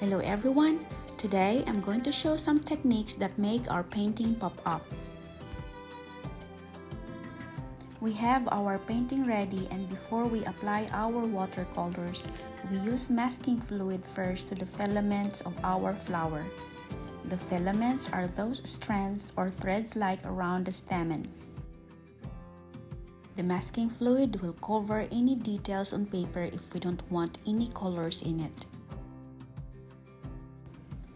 Hello everyone! Today I'm going to show some techniques that make our painting pop up. We have our painting ready, and before we apply our watercolors, we use masking fluid first to the filaments of our flower. The filaments are those strands or threads-like around the stamen. The masking fluid will cover any details on paper if we don't want any colors in it.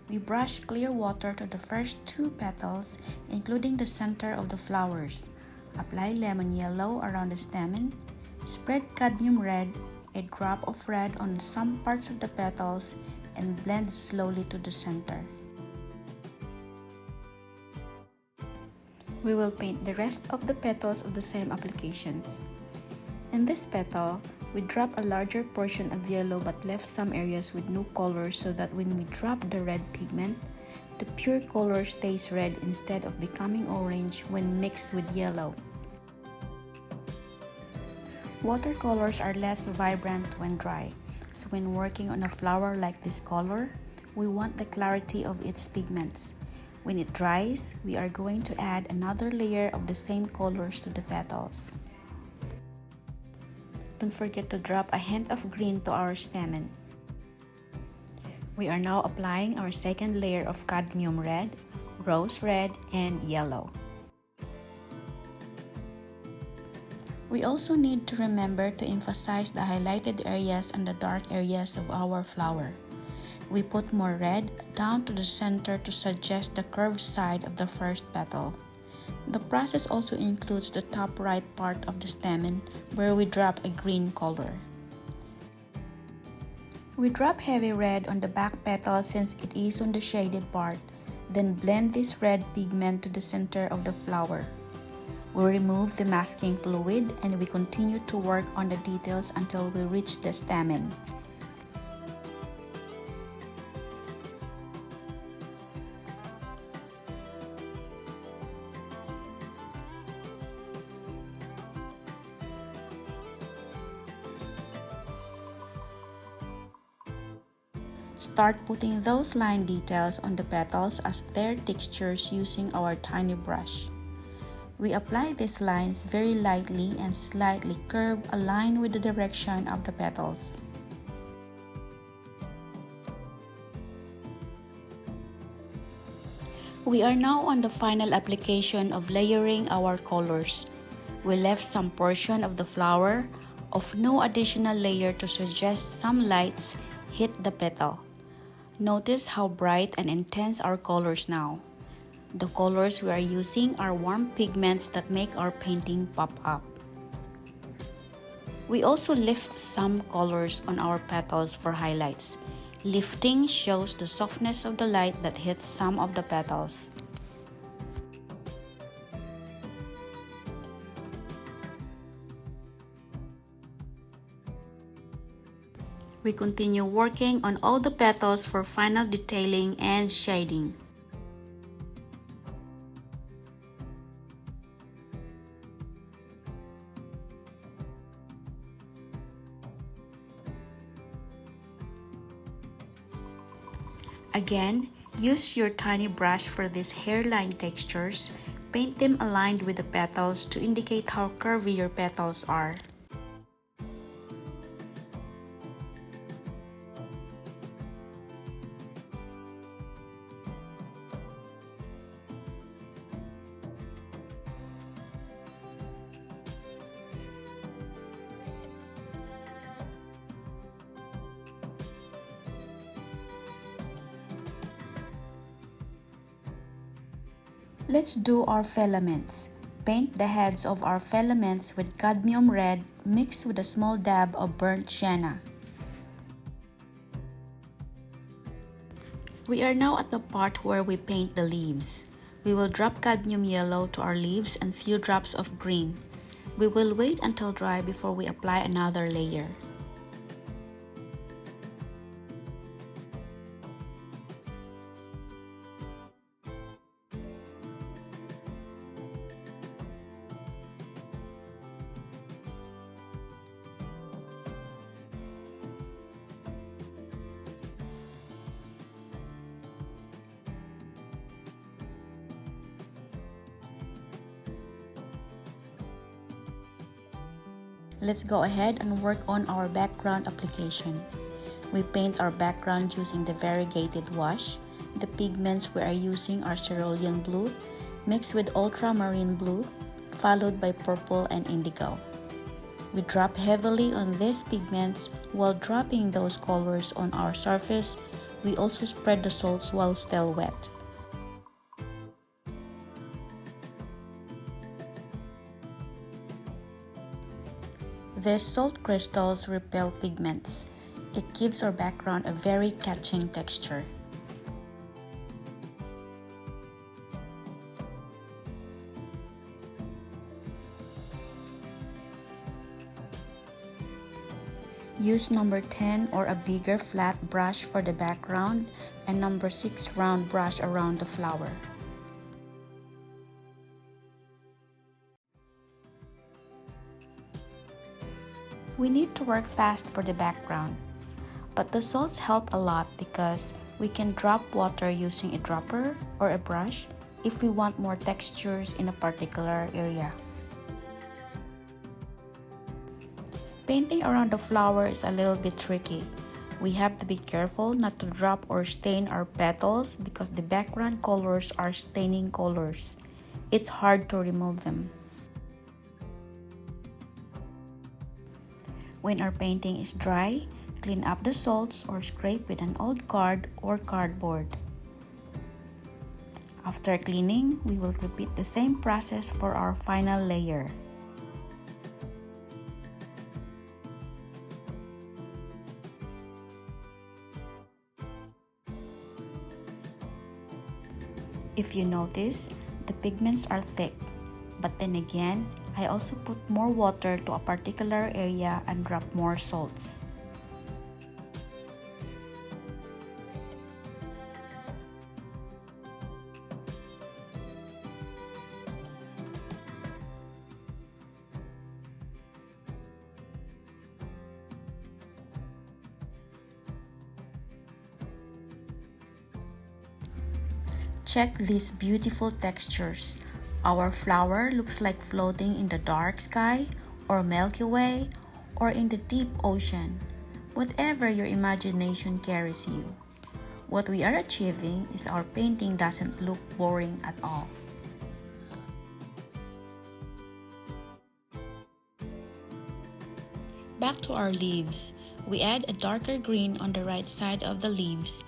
We brush clear water to the first two petals, including the center of the flowers. Apply lemon yellow around the stamen. Spread cadmium red, a drop of red on some parts of the petals, and blend slowly to the center. We will paint the rest of the petals of the same applications. In this petal, we drop a larger portion of yellow but left some areas with no color so that when we drop the red pigment, the pure color stays red instead of becoming orange when mixed with yellow. Watercolors are less vibrant when dry, so when working on a flower like this color, we want the clarity of its pigments. When it dries, we are going to add another layer of the same colors to the petals. Don't forget to drop a hint of green to our stamen. We are now applying our second layer of cadmium red, rose red, and yellow. We also need to remember to emphasize the highlighted areas and the dark areas of our flower. We put more red down to the center to suggest the curved side of the first petal. The process also includes the top right part of the stamen where we drop a green color. We drop heavy red on the back petal since it is on the shaded part, then blend this red pigment to the center of the flower. We remove the masking fluid and we continue to work on the details until we reach the stamen. Start putting those line details on the petals as their textures using our tiny brush. We apply these lines very lightly and slightly curve a line with the direction of the petals. We are now on the final application of layering our colors. We left some portion of the flower of no additional layer to suggest some lights hit the petal. Notice how bright and intense our colors now. The colors we are using are warm pigments that make our painting pop up. We also lift some colors on our petals for highlights. Lifting shows the softness of the light that hits some of the petals. We continue working on all the petals for final detailing and shading. Again, use your tiny brush for these hairline textures. Paint them aligned with the petals to indicate how curvy your petals are. Let's do our filaments. Paint the heads of our filaments with cadmium red mixed with a small dab of burnt sienna. We are now at the part where we paint the leaves. We will drop cadmium yellow to our leaves and few drops of green. We will wait until dry before we apply another layer. Let's go ahead and work on our background application. We paint our background using the variegated wash. The pigments we are using are cerulean blue, mixed with ultramarine blue, followed by purple and indigo. We drop heavily on these pigments. While dropping those colors on our surface, we also spread the salts while still wet. These salt crystals repel pigments. It gives our background a very catching texture. Use number 10 or a bigger flat brush for the background and number 6 round brush around the flower. We need to work fast for the background, but the salts help a lot because we can drop water using a dropper or a brush if we want more textures in a particular area. Painting around the flower is a little bit tricky. We have to be careful not to drop or stain our petals because the background colors are staining colors. It's hard to remove them. When our painting is dry, clean up the salts or scrape with an old card or cardboard. After cleaning, we will repeat the same process for our final layer. If you notice, the pigments are thick, but then again, I also put more water to a particular area and drop more salts. Check these beautiful textures. Our flower looks like floating in the dark sky, or Milky Way, or in the deep ocean, whatever your imagination carries you. What we are achieving is our painting doesn't look boring at all. Back to our leaves. We add a darker green on the right side of the leaves,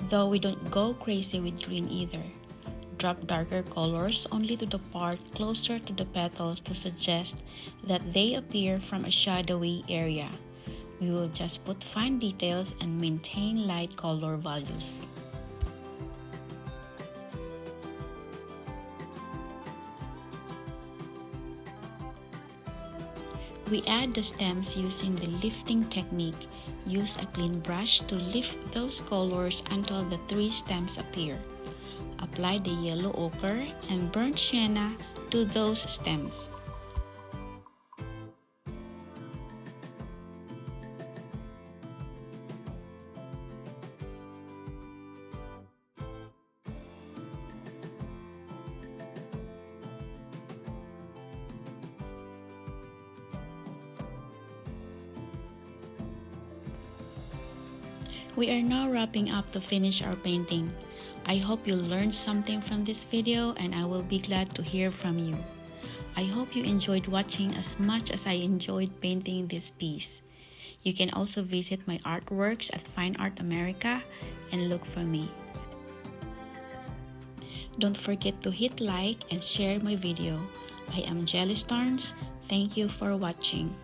though we don't go crazy with green either. Drop darker colors only to the part closer to the petals to suggest that they appear from a shadowy area. We will just put fine details and maintain light color values. We add the stems using the lifting technique. Use a clean brush to lift those colors until the 3 stems appear. Apply the yellow ochre and burnt sienna to those stems. We are now wrapping up to finish our painting. I hope you learned something from this video and I will be glad to hear from you. I hope you enjoyed watching as much as I enjoyed painting this piece. You can also visit my artworks at Fine Art America and look for me. Don't forget to hit like and share my video. I am Starnes. Thank you for watching.